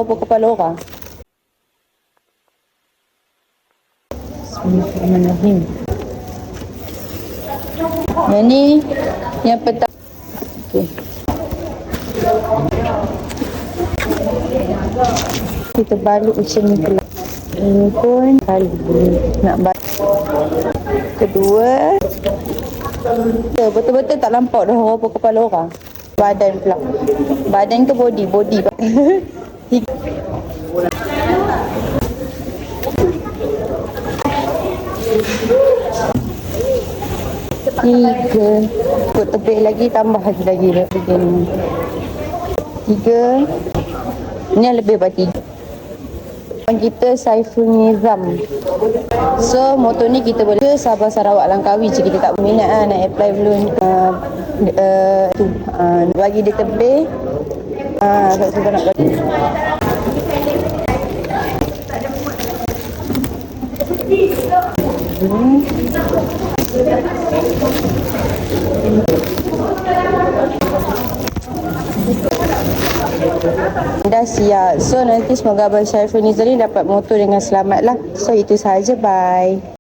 apa kepala orang. Bismillahirrahmanirrahim. Yang ni yang pertama. Okey. Kita balik macam ni pula. Ini pun kali nak balik. Kedua, betul-betul tak nampak dah apa kepala orang. Badan pula. Badan ke body? Body. Tiga. Ikut tepik lagi, tambah lagi begini. Tiga. Ini yang lebih berarti. Kita Saiful Nizam. So motor ni kita boleh ke Sabah Sarawak Langkawi je, kita tak berminat nak apply belum tu bagi dia tebih tak suka nak bagi. Dah siap. So nanti semoga Abang Syaiful Nizam ni dapat motor dengan selamat lah. So itu sahaja, bye.